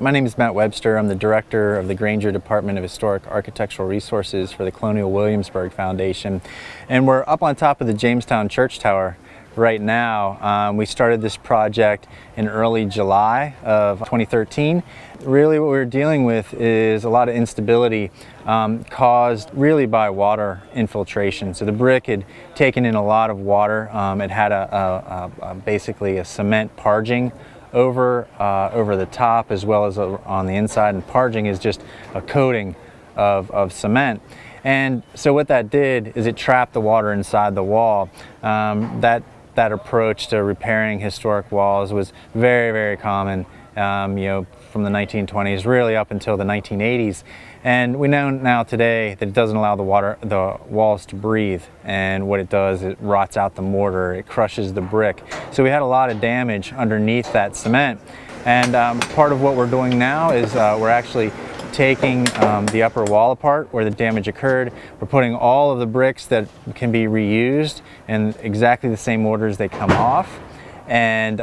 My name is Matt Webster. I'm the director of the Granger Department of Historic Architectural Resources for the Colonial Williamsburg Foundation. And we're up on top of the Jamestown church tower right now. We started this project in early July of 2013. Really what we're dealing with is a lot of instability caused really by water infiltration. So the brick had taken in a lot of water. It had basically a cement parging over the top as well as on the inside, and parging is just a coating of cement. And so what that did is it trapped the water inside the wall. That approach to repairing historic walls was very, very common, from the 1920s really up until the 1980s. And we know now today that it doesn't allow the walls to breathe, and what it does, it rots out the mortar, it crushes the brick. So we had a lot of damage underneath that cement. And part of what we're doing now is we're actually taking the upper wall apart where the damage occurred. We're putting all of the bricks that can be reused in exactly the same order as they come off, and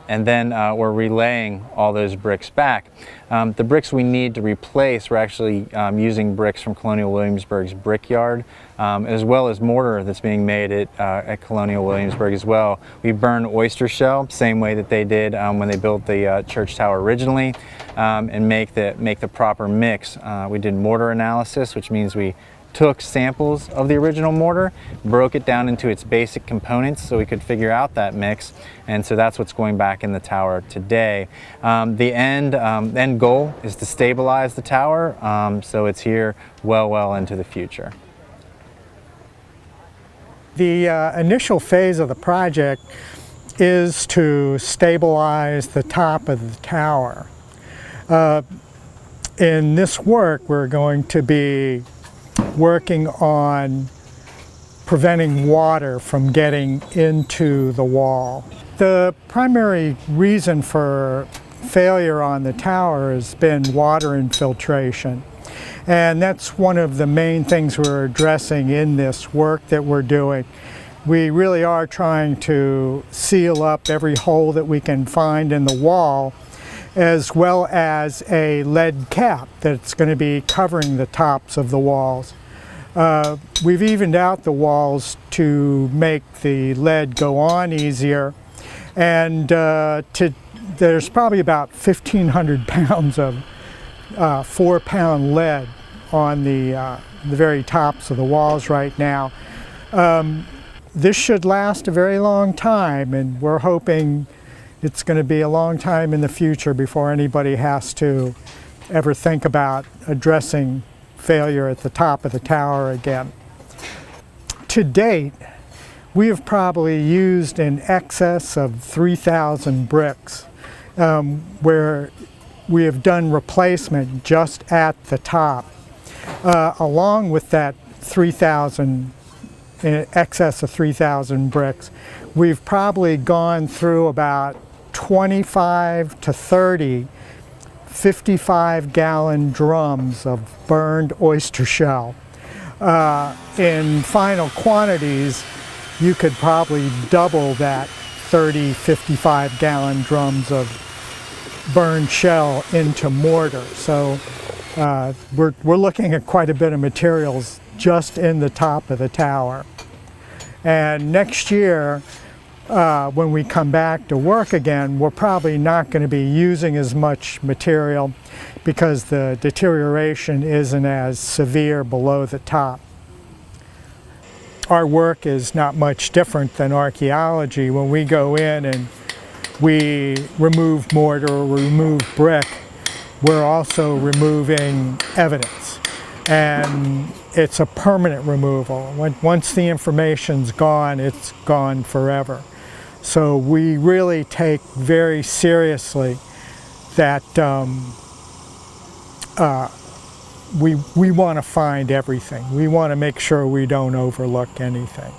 then we're relaying all those bricks back. The bricks we need to replace, we're actually using bricks from Colonial Williamsburg's brickyard, as well as mortar that's being made at Colonial Williamsburg as well. We burn oyster shell, same way that they did when they built the church tower originally, and make the proper mix. We did mortar analysis, which means we took samples of the original mortar, broke it down into its basic components so we could figure out that mix, and so that's what's going back in the tower today. The end goal is to stabilize the tower, so it's here well into the future. The initial phase of the project is to stabilize the top of the tower. In this work, we're going to be working on preventing water from getting into the wall. The primary reason for failure on the tower has been water infiltration. And that's one of the main things we're addressing in this work that we're doing. We really are trying to seal up every hole that we can find in the wall, as well as a lead cap that's going to be covering the tops of the walls. We've evened out the walls to make the lead go on easier, and there's probably about 1,500 pounds of 4-pound lead on the very tops of the walls right now. This should last a very long time, and we're hoping it's going to be a long time in the future before anybody has to ever think about addressing failure at the top of the tower again. To date, we have probably used in excess of 3,000 bricks, where we have done replacement just at the top. Along with that 3,000, in excess of 3,000 bricks, we've probably gone through about 25 to 30 55-gallon drums of burned oyster shell. In final quantities, you could probably double that 30 55-gallon drums of burned shell into mortar. So we're looking at quite a bit of materials just in the top of the tower. And next year, when we come back to work again, we're probably not going to be using as much material because the deterioration isn't as severe below the top. Our work is not much different than archaeology. When we go in and we remove mortar or remove brick, we're also removing evidence. And it's a permanent removal. Once the information's gone, it's gone forever. So we really take very seriously that we want to find everything. We want to make sure we don't overlook anything.